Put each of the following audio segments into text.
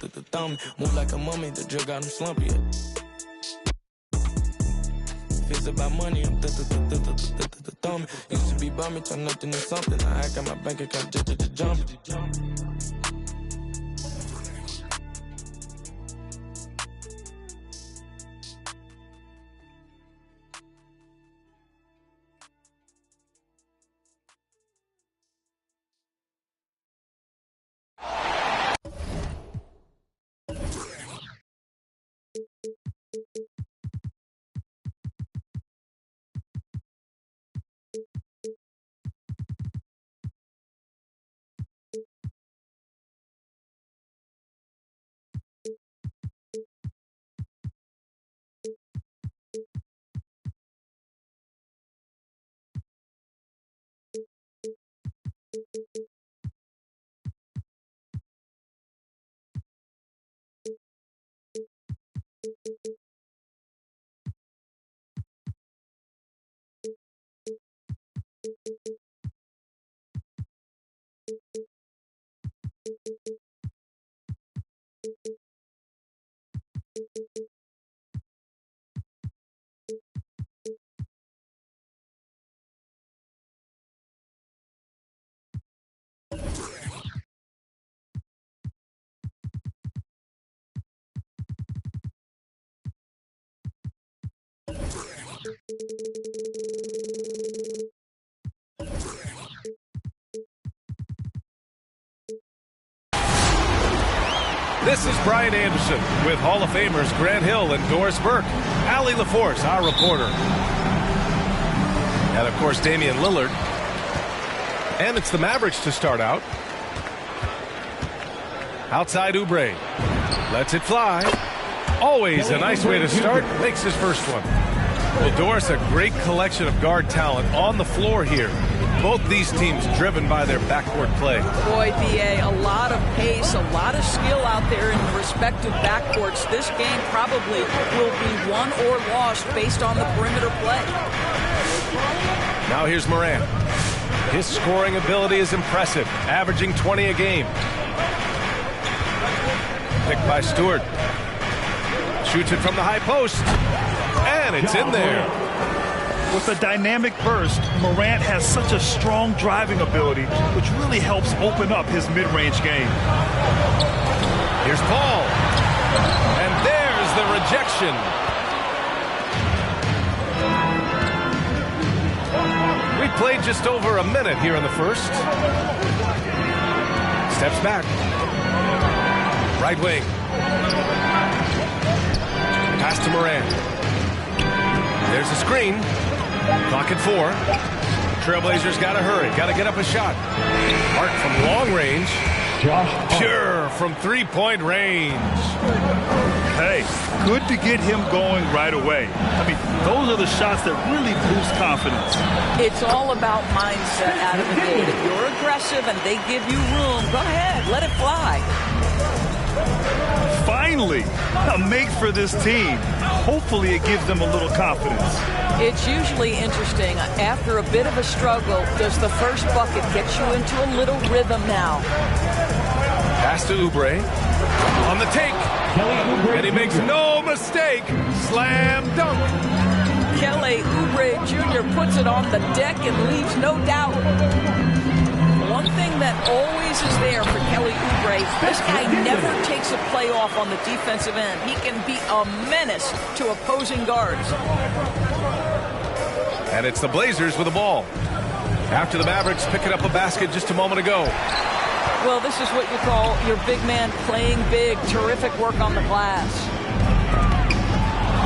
thumb. Move like a mummy, the drill got him slumpy. If it's about money, I'm thumb. Used to be bummy, turn nothing to something. I got my bank account just jump. This is Brian Anderson with Hall of Famers Grant Hill and Doris Burke. Allie LaForce, our reporter. And, of course, Damian Lillard. And it's the Mavericks to start out. Outside Oubre. Lets it fly. Always a nice way to start. Makes his first one. Well, Doris, a great collection of guard talent on the floor here. Both these teams driven by their backcourt play. Boy, B.A., a lot of pace, a lot of skill out there in the respective backcourts. This game probably will be won or lost based on the perimeter play. Now here's Morant. His scoring ability is impressive, averaging 20 a game. Picked by Stewart. Shoots it from the high post. And it's in there. With a dynamic burst, Morant has such a strong driving ability, which really helps open up his mid-range game. Here's Paul. And there's the rejection. We played just over a minute here in the first. Steps back. Right wing. Pass to Morant. There's the screen. Clock at 4. Trailblazers got to hurry. Got to get up a shot. Hart from long range. Pure from three-point range. Hey, good to get him going right away. I mean, those are the shots that really boost confidence. It's all about mindset out of the gate. If you're aggressive and they give you room, go ahead, let it fly. Finally, a make for this team. Hopefully it gives them a little confidence. It's usually interesting. After a bit of a struggle, does the first bucket get you into a little rhythm now? Pass to Oubre. On the take. And he makes no mistake. Slam dunk. Kelly Oubre Jr. puts it on the deck and leaves no doubt. One thing that always is there for Kelly Oubre, this guy never takes a play off on the defensive end. He can be a menace to opposing guards. And it's the Blazers with the ball. After the Mavericks picking up a basket just a moment ago. Well, this is what you call your big man playing big. Terrific work on the glass.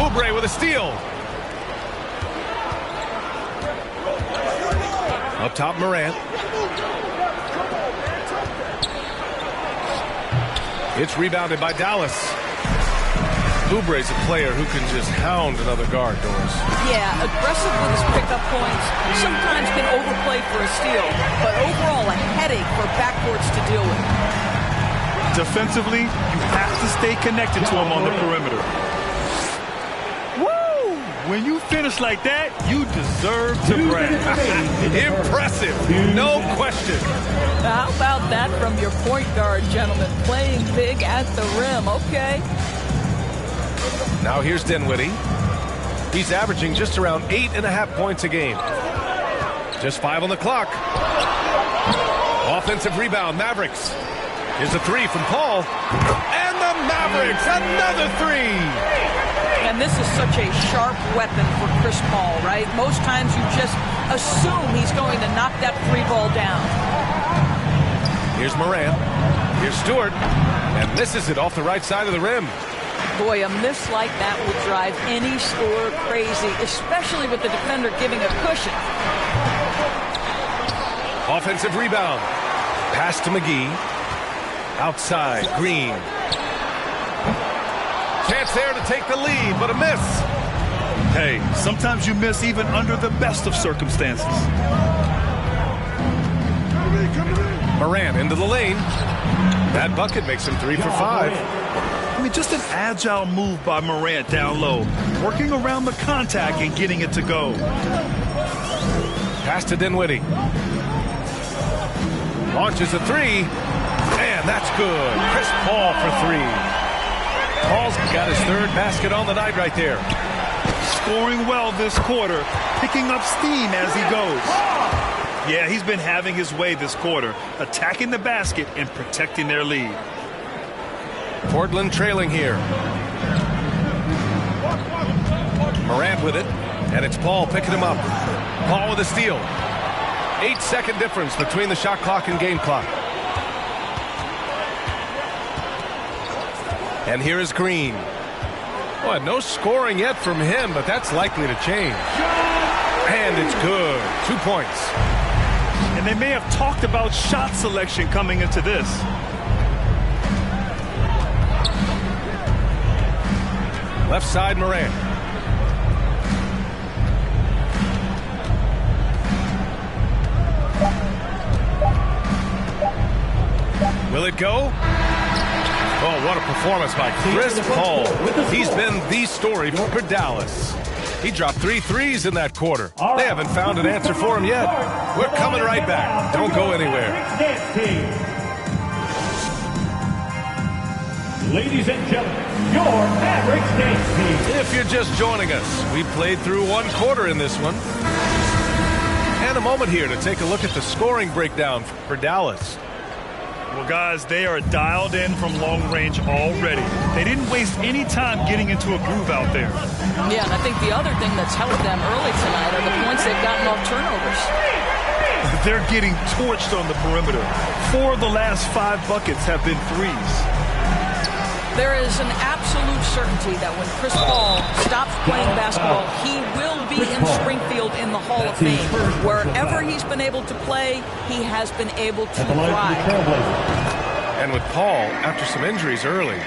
Oubre with a steal. Up top, Morant. It's rebounded by Dallas. Oubre's a player who can just hound another guard, Doris. Yeah, aggressive with his pickup points. Sometimes can overplay for a steal, but overall a headache for backcourts to deal with. Defensively, you have to stay connected to him on the perimeter. Woo! When you finish like that, you deserve deserve to brag. Impressive, no question. How about that from your point guard, gentlemen? Playing big at the rim, okay? Now here's Dinwiddie. He's averaging just around 8.5 points a game. Just 5 on the clock. Offensive rebound, Mavericks. Here's a three from Paul. And the Mavericks, another three. And this is such a sharp weapon for Chris Paul, right? Most times you just assume he's going to knock that three ball down. Here's Morant. Here's Stewart. And misses it off the right side of the rim. Boy, a miss like that will drive any scorer crazy, especially with the defender giving a cushion. Offensive rebound. Pass to McGee. Outside, Green. Chance there to take the lead, but a miss. Hey, sometimes you miss even under the best of circumstances. Morant into the lane. That bucket makes him 3 for 5. I mean, just an agile move by Morant down low, working around the contact and getting it to go. Pass to Dinwiddie. Launches a three, and that's good. Chris Paul for 3. Paul's got his 3rd basket on the night right there. Scoring well this quarter, picking up steam as he goes. Yeah, he's been having his way this quarter, attacking the basket and protecting their lead. Portland trailing here. Morant with it, and it's Paul picking him up. Paul with a steal. 8-second difference between the shot clock and game clock. And here is Green. Boy, no scoring yet from him, but that's likely to change. And it's good. 2 points. And they may have talked about shot selection coming into this. Left side, Morant. Will it go? Oh, what a performance by Chris Paul. He's been the story for Dallas. He dropped 3 threes in that quarter. They haven't found an answer for him yet. We're coming right back. Don't go anywhere. Ladies and gentlemen, your Mavericks dance team. If you're just joining us, we played through 1 quarter in this one. And a moment here to take a look at the scoring breakdown for Dallas. Well, guys, they are dialed in from long range already. They didn't waste any time getting into a groove out there. Yeah, and I think the other thing that's helped them early tonight are the points they've gotten off turnovers. They're getting torched on the perimeter. 4 of the last 5 buckets have been threes. There is an absolute certainty that when Chris Paul stops playing basketball, he will be in Springfield in the Hall of Fame. Wherever he's been able to play, he has been able to thrive. And with Paul, after some injuries early,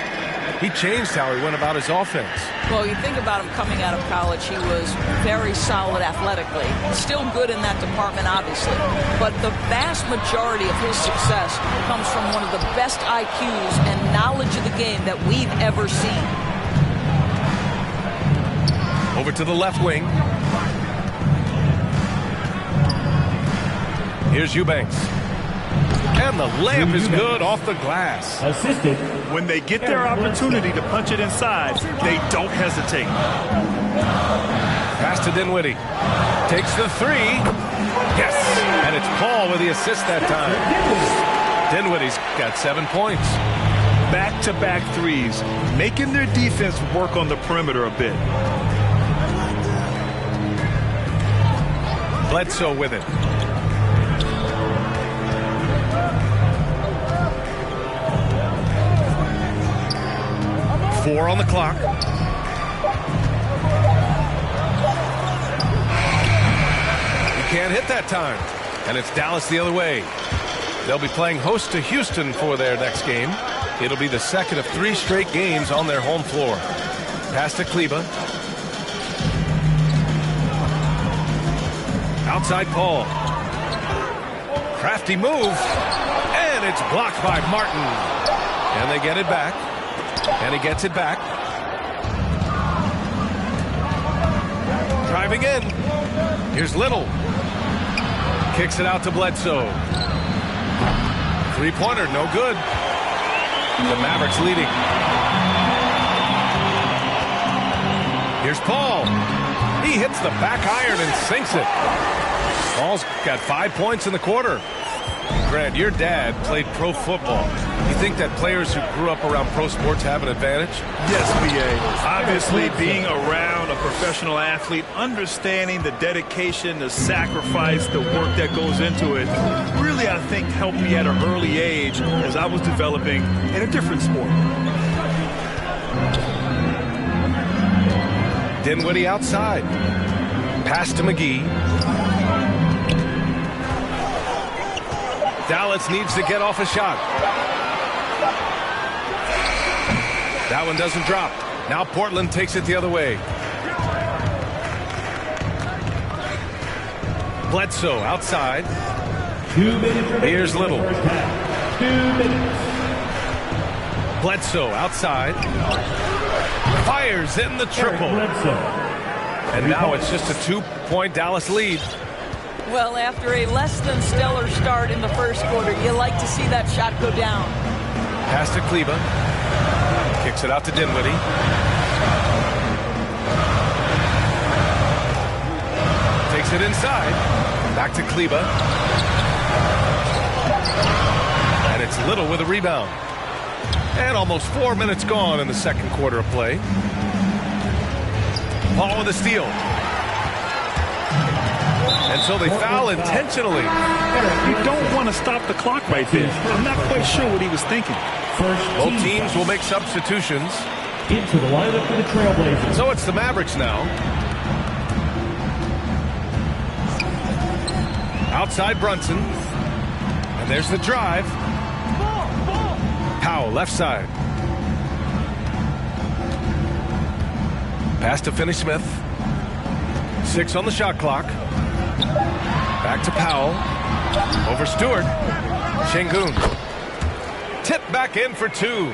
he changed how he went about his offense. Well, you think about him coming out of college, he was very solid athletically. Still good in that department, obviously. But the vast majority of his success comes from one of the best IQs and knowledge of the game that we've ever seen. Over to the left wing. Here's Eubanks. And the layup is good off the glass. Assisted. When they get their opportunity to punch it inside, they don't hesitate. Pass to Dinwiddie. Takes the 3. Yes! And it's Paul with the assist that time. Dinwiddie's got 7 points. Back-to-back threes, making their defense work on the perimeter a bit. Bledsoe with it. Four on the clock. You can't hit that time. And it's Dallas the other way. They'll be playing host to Houston for their next game. It'll be the second of 3 straight games on their home floor. Pass to Kleba. Outside Paul. Crafty move. And it's blocked by Martin. And they get it back. And he gets it back. Driving in. Here's Little. Kicks it out to Bledsoe. Three-pointer, no good. The Mavericks leading. Here's Paul. He hits the back iron and sinks it. Paul's got 5 points in the quarter. Grant, your dad played pro football. You think that players who grew up around pro sports have an advantage? Yes, B.A. Obviously, being around a professional athlete, understanding the dedication, the sacrifice, the work that goes into it, really, I think, helped me at an early age as I was developing in a different sport. Dinwiddie outside. Pass to McGee. Dallas needs to get off a shot. That one doesn't drop. Now Portland takes it the other way. Bledsoe outside. 2 minutes. Here's Little. 2 minutes. Bledsoe outside. Fires in the triple. And now it's just a 2-point Dallas lead. Well, after a less than stellar start in the first quarter, you like to see that shot go down. Pass to Kleber. Kicks it out to Dinwiddie. Takes it inside. Back to Kleber. And it's Little with a rebound. And almost 4 minutes gone in the second quarter of play. Paul with a steal. And so they foul intentionally. You don't want to stop the clock right there. I'm not quite sure what he was thinking. Both teams will make substitutions. Into the lineup for the Trailblazers. So it's the Mavericks now. Outside Brunson. And there's the drive. Powell left side. Pass to Finney-Smith. 6 on the shot clock. Back to Powell. Over Stewart. Şengün. Tip back in for 2.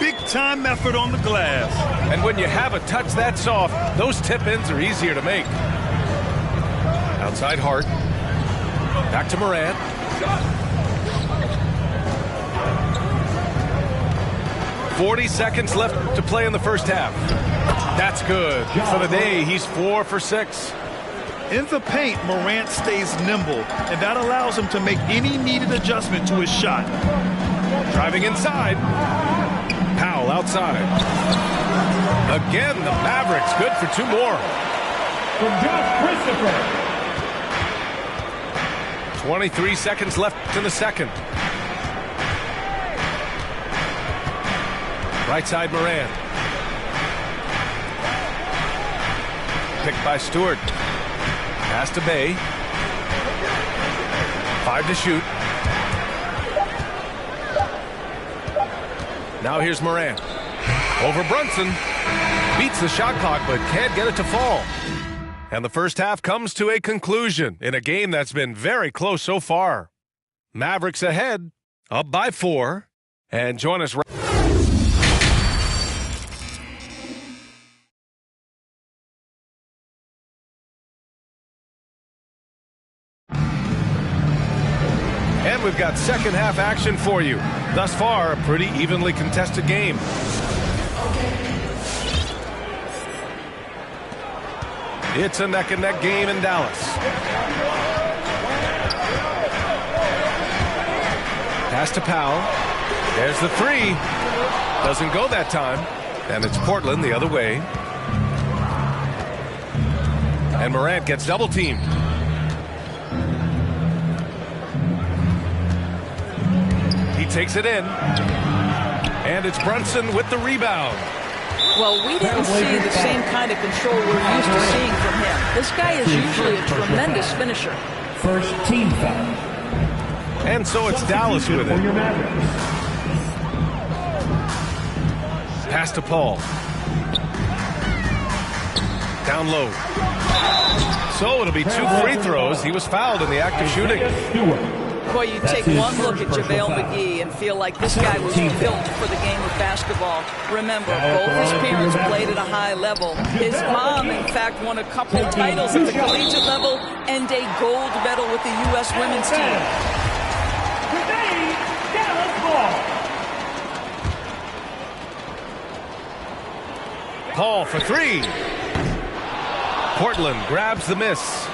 Big time effort on the glass. And when you have a touch that soft, those tip-ins are easier to make. Outside Hart. Back to Morant. .40 seconds left to play in the first half. That's good. For the day, he's 4 for 6. In the paint, Morant stays nimble, and that allows him to make any needed adjustment to his shot. Driving inside. Powell outside. Again, the Mavericks good for 2 more. From Josh Christopher. 23 seconds left in the second. Right side Morant. Picked by Stewart. Pass to Bay. 5 to shoot. Now here's Morant. Over Brunson. Beats the shot clock but can't get it to fall. And the first half comes to a conclusion in a game that's been very close so far. Mavericks ahead, up by 4. And join us right. And we've got second half action for you. Thus far, a pretty evenly contested game. It's a neck-and-neck game in Dallas. Pass to Powell. There's the 3. Doesn't go that time. And it's Portland the other way. And Morant gets double-teamed. He takes it in. And it's Brunson with the rebound. Well, we didn't see the same kind of control we're used to seeing from him. This guy is usually a tremendous finisher. First team foul. And so it's Dallas with it. Pass to Paul. Down low. So it'll be 2 free throws. He was fouled in the act of shooting. Boy, you take one look at JaVale McGee and feel like this guy was built for the game of basketball. Remember, both his parents played at a high level. His mom, in fact, won a couple of titles at the collegiate level and a gold medal with the U.S. women's team. Today, Dallas Ball. Paul for three. Portland grabs the miss.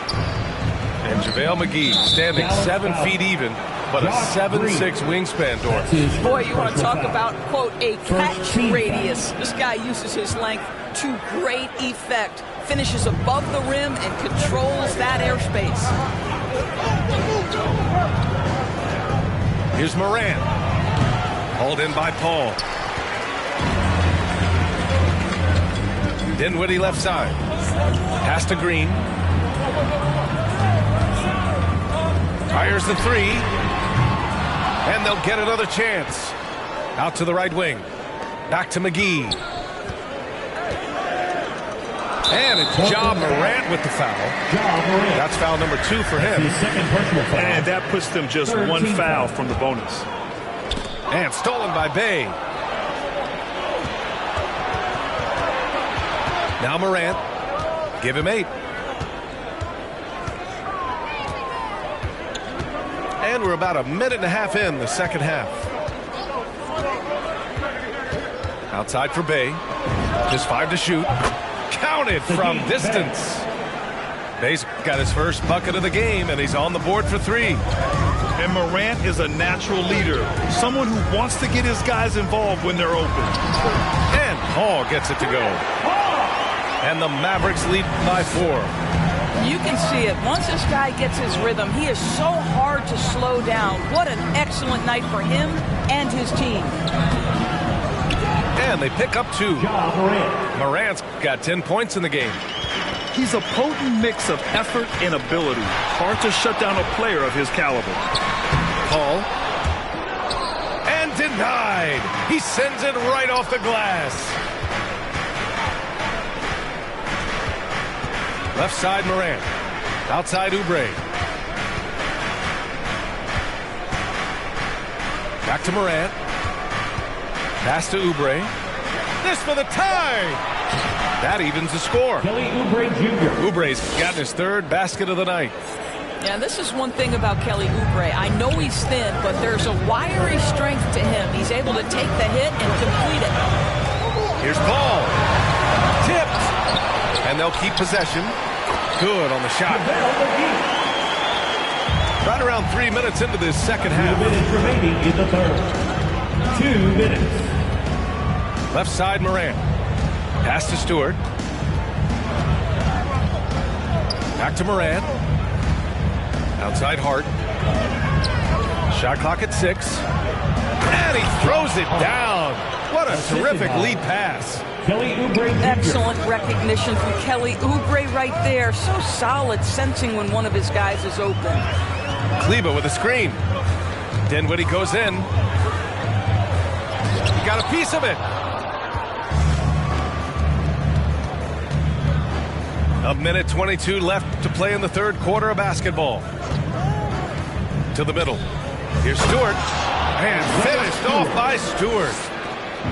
And JaVale McGee standing 7 feet even, but a 7'6" wingspan, Doris. Boy, you want to talk about, quote, a catch radius. This guy uses his length to great effect. Finishes above the rim and controls that airspace. Here's Morant. Hauled in by Paul. Dinwiddie left side. Pass to Green. Fires the three. And they'll get another chance. Out to the right wing. Back to McGee. And it's Ja Morant with the foul. That's foul number 2 for him. And that puts them just one foul from the bonus. And stolen by Bay. Now Morant. Give him 8. And we're about a minute and a half in the second half. Outside for Bay. Just 5 to shoot. Counted from distance. Bay's got his first bucket of the game, and he's on the board for 3. And Morant is a natural leader. Someone who wants to get his guys involved when they're open. And Paul gets it to go. And the Mavericks lead by 4. You can see it. Once this guy gets his rhythm, he is so hard to slow down. What an excellent night for him and his team. And they pick up 2. Morant's got 10 points in the game. He's a potent mix of effort and ability. Hard to shut down a player of his caliber. Paul. And denied. He sends it right off the glass. Left side Morant. Outside Oubre. Back to Morant. Pass to Oubre. This for the tie. That evens the score. Kelly Oubre Jr. Oubre's gotten his 3rd basket of the night. Yeah, this is one thing about Kelly Oubre. I know he's thin, but there's a wiry strength to him. He's able to take the hit and complete it. Here's Paul. Tipped. And they'll keep possession. Good on the shot. Right around 3 minutes into this second half. 2 minutes remaining in the third. 2 minutes. Left side Morant. Pass to Stewart. Back to Morant. Outside Hart. Shot clock at 6. And he throws it down. What a terrific lead pass. Kelly Oubre Jr. Excellent recognition from Kelly Oubre right there. So solid, sensing when one of his guys is open. Kleber with a screen. Dinwiddie goes in. He got a piece of it. A minute 22 left to play in the third quarter of basketball. To the middle. Here's Stewart. And finished off by Stewart.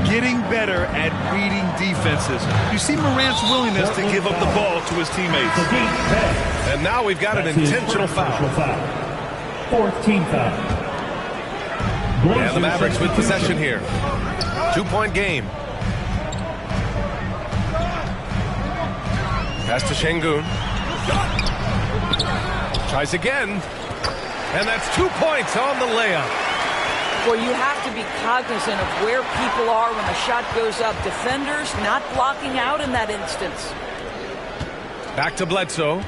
Getting better at reading defenses. You see Morant's willingness to give up the ball to his teammates. And now we've got an intentional foul. 4th team foul. And the Mavericks with possession here. 2-point game. Pass to Şengün. Tries again. And that's 2 points on the layup. Well, you have to be cognizant of where people are when the shot goes up. Defenders not blocking out in that instance. Back to Bledsoe.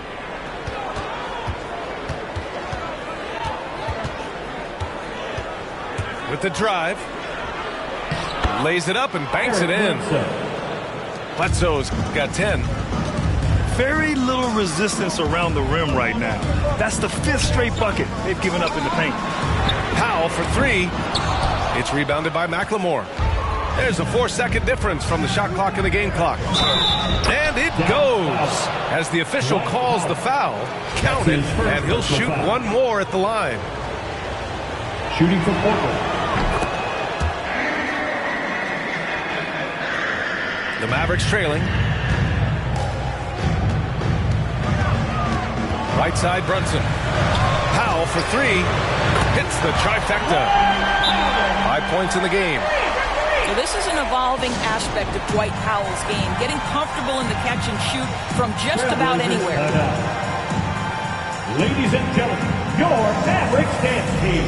With the drive. Lays it up and banks it in. Bledsoe's got 10. Very little resistance around the rim right now. That's the 5th straight bucket they've given up in the paint. Powell for 3. It's rebounded by McLemore. There's a 4-second difference from the shot clock and the game clock. And it goes as the official calls the foul. Counted, and he'll shoot one more at the line. Shooting for Portland. The Mavericks trailing. Right side, Brunson. Powell for three. Hits the trifecta. 5 points in the game. So this is an evolving aspect of Dwight Powell's game, getting comfortable in the catch and shoot from just about anywhere. Ladies and gentlemen, your Mavericks dance team.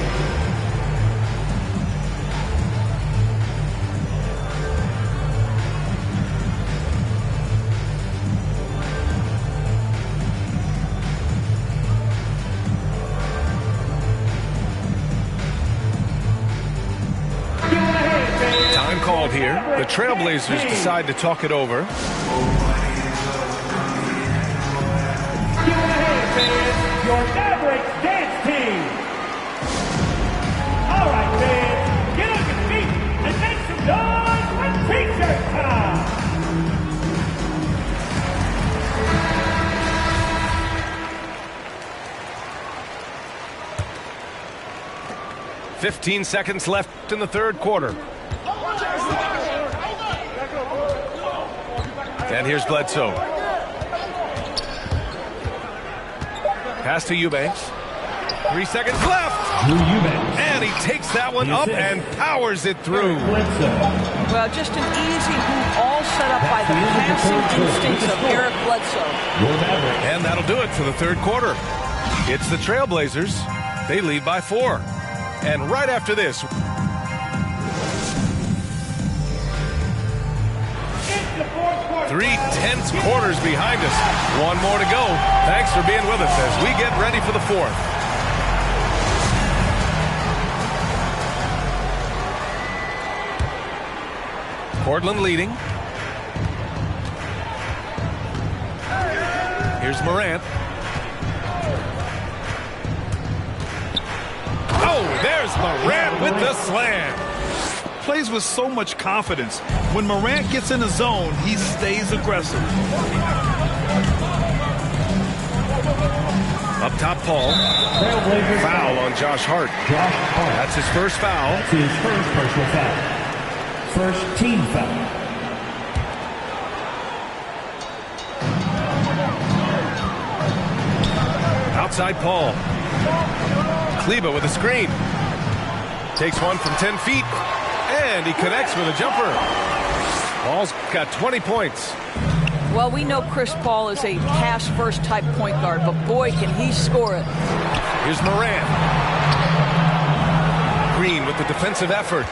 Time called here. The Trailblazers decide to talk it over. Your Mavericks dance team. All right, fans, get on your feet and make some noise for T-shirt time. "15 seconds left in the third quarter. And here's Bledsoe. Pass to Eubanks. 3 seconds left. And he takes that one up and powers it through. Well, just an easy hoop, all set up by the passing instincts of Eric Bledsoe. And that'll do it for the third quarter. It's the Trailblazers. They lead by 4. And right after this, 3 tense quarters behind us. One more to go. Thanks for being with us as we get ready for the fourth. Portland leading. Here's Morant. Oh, there's Morant with the slam. Plays with so much confidence. When Morant gets in the zone, he stays aggressive. Up top, Paul. Foul on Josh Hart. That's his first foul. That's his first personal foul. First team foul. Outside, Paul. Kleba with a screen. Takes one from 10 feet. And he connects with a jumper. Paul's got 20 points. Well, we know Chris Paul is a pass-first type point guard, but boy, can he score it. Here's Morant. Green with the defensive effort.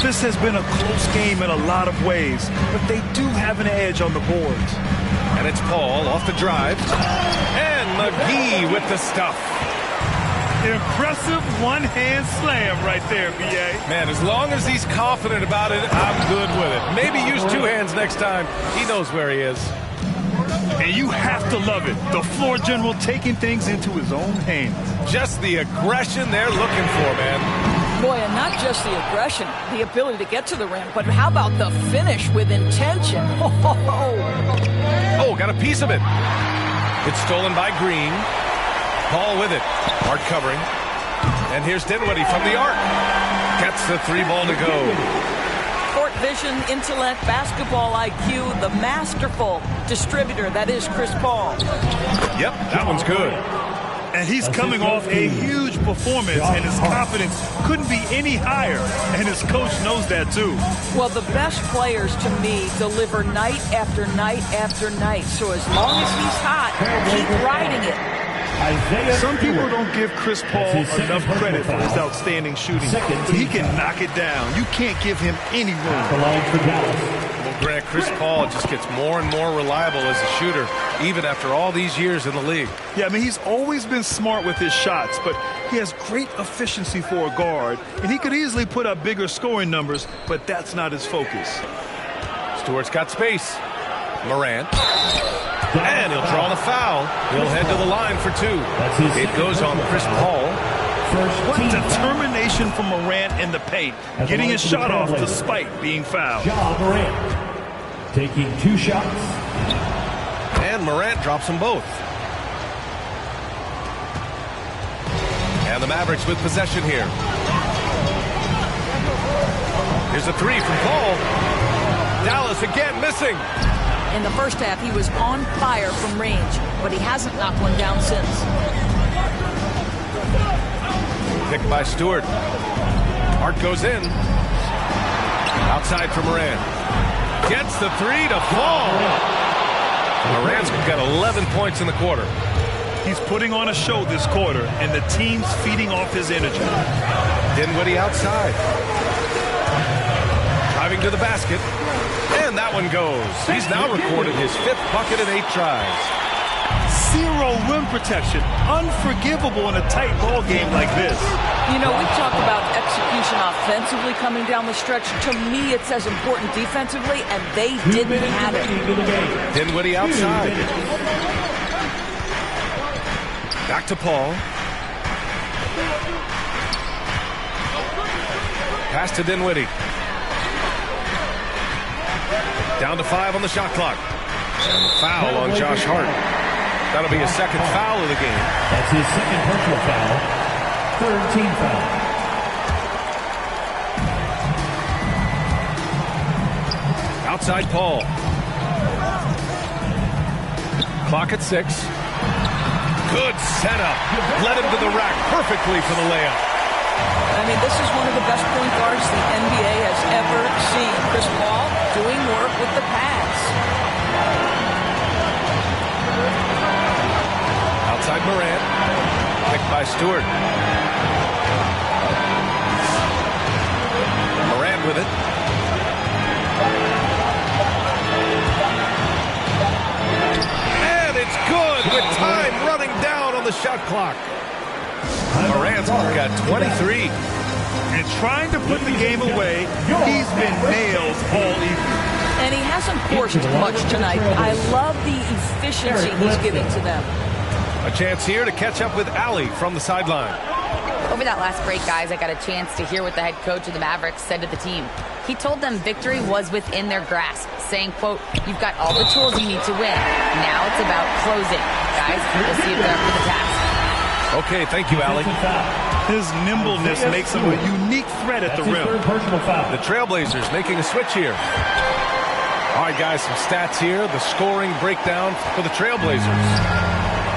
This has been a close game in a lot of ways, but they do have an edge on the boards. And it's Paul off the drive. And McGee with the stuff. Impressive one-hand slam right there, B.A. Man, as long as he's confident about it, I'm good with it. Maybe use 2 hands next time. He knows where he is. And you have to love it. The floor general taking things into his own hands. Just the aggression they're looking for, man. Boy, and not just the aggression, the ability to get to the rim, but how about the finish with intention? Oh, got a piece of it. It's stolen by Green. Paul with it. Hart covering. And here's Dinwiddie from the arc. Gets the 3 ball to go. Court vision, intellect, basketball IQ, the masterful distributor that is Chris Paul. Yep, that one's good. And he's coming off a huge performance, and his confidence couldn't be any higher. And his coach knows that, too. Well, the best players, to me, deliver night after night after night. So as long as he's hot, keep riding it. Some people don't give Chris Paul enough credit for his outstanding shooting. He can knock it down. You can't give him any room. Well, Grant, Chris Paul just gets more and more reliable as a shooter, even after all these years in the league. Yeah, I mean, he's always been smart with his shots, but he has great efficiency for a guard, and he could easily put up bigger scoring numbers, but that's not his focus. Stewart's got space. Morant. And he'll draw the foul. He'll head to the line for 2. It goes on Chris Paul. What determination from Morant in the paint, getting his shot off despite being fouled. Ja Morant taking 2 shots. And Morant drops them both. And the Mavericks with possession here. Here's a three from Paul. Dallas again missing. In the first half, he was on fire from range, but he hasn't knocked one down since. Picked by Stewart. Hart goes in. Outside for Moran. Gets the three to fall. Moran's got 11 points in the quarter. He's putting on a show this quarter, and the team's feeding off his energy. Dinwiddie outside. Driving to the basket. And that one goes. He's now recorded his 5th bucket in 8 tries. Zero rim protection. Unforgivable in a tight ball game like this. You know, we've talked about execution offensively coming down the stretch. To me, it's as important defensively, and they didn't have it. Dinwiddie outside. Back to Paul. Pass to Dinwiddie. Down to 5 on the shot clock. And the foul on Josh Hart. That'll be his 2nd foul of the game. That's his 2nd personal foul. 3rd team foul. Outside Paul. Clock at 6. Good setup. Led him to the rack perfectly for the layup. I mean, this is one of the best point guards the NBA has ever seen. Chris Paul doing work with the pass. Outside Moran. Picked by Stewart. Moran with it. And it's good with time running down on the shot clock. Moran's got 23. And trying to put the game away, he's been nailed all evening. And he hasn't forced much tonight. I love the efficiency he's giving to them. A chance here to catch up with Allie from the sideline. Over that last break, guys, I got a chance to hear what the head coach of the Mavericks said to the team. He told them victory was within their grasp, saying, quote, "You've got all the tools you need to win. Now it's about closing. Guys, we'll see if they're up for the task." Okay, thank you, Allie. His nimbleness makes him a unique threat at the rim. The Trailblazers making a switch here. All right, guys, some stats here. The scoring breakdown for the Trailblazers.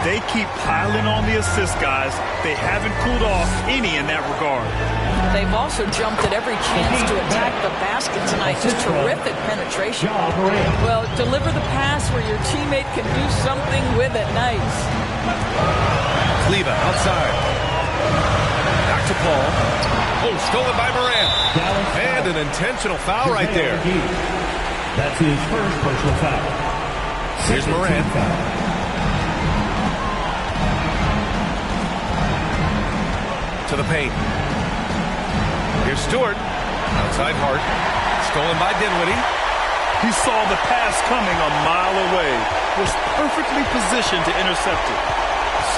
They keep piling on the assists, guys. They haven't cooled off any in that regard. They've also jumped at every chance to attack the basket tonight. Just terrific penetration. Well, deliver the pass where your teammate can do something with it. Nice. Kleber outside. Back to Paul. Oh, stolen by Moran. And an intentional foul right there. That's his 1st personal foul. Here's Moran. To the paint. Here's Stewart. Outside Hart. Stolen by Dinwiddie. He saw the pass coming a mile away. Was perfectly positioned to intercept it.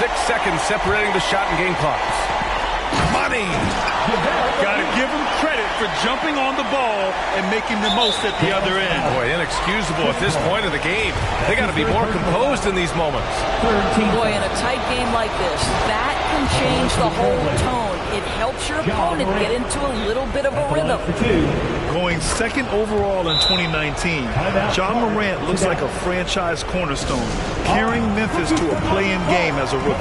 6 seconds separating the shot and game clocks. Money! Got to give him credit for jumping on the ball and making the most at the other end. Boy, inexcusable at this point of the game. They got to be more composed in these moments. Boy, in a tight game like this, that can change the whole tone. It helps your opponent get into a little bit of a rhythm. Going 2nd overall in 2019, Ja Morant looks like a franchise cornerstone, carrying Memphis to a play-in game as a rookie.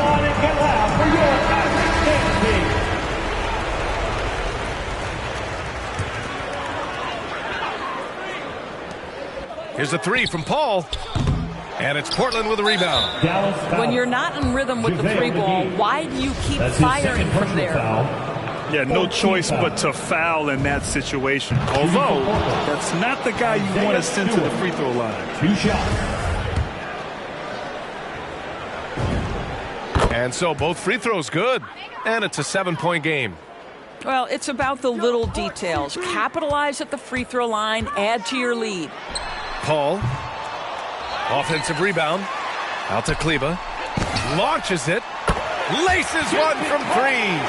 Here's a three from Paul. And it's Portland with a rebound. When you're not in rhythm with the 3-ball, why do you keep firing from there? Yeah, no choice but to foul in that situation. Although, that's not the guy you want to send to the free throw line. 2 shots. And so both free throws good. And it's a 7-point game. Well, it's about the little details. Capitalize at the free throw line, add to your lead. Paul. Offensive rebound. Out to Kleber. Launches it. Laces one from 3.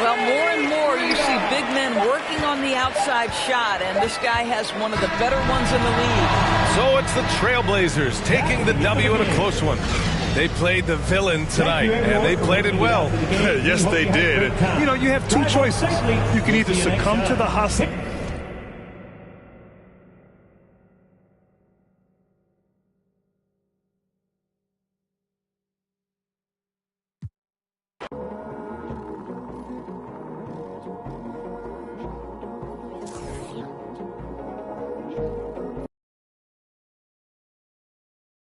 Well, more and more you see big men working on the outside shot, and this guy has one of the better ones in the league. So it's the Trailblazers taking the W in a close one. They played the villain tonight, and they played it well. Yes, they did. You know, you have 2 choices. You can either succumb to the hustle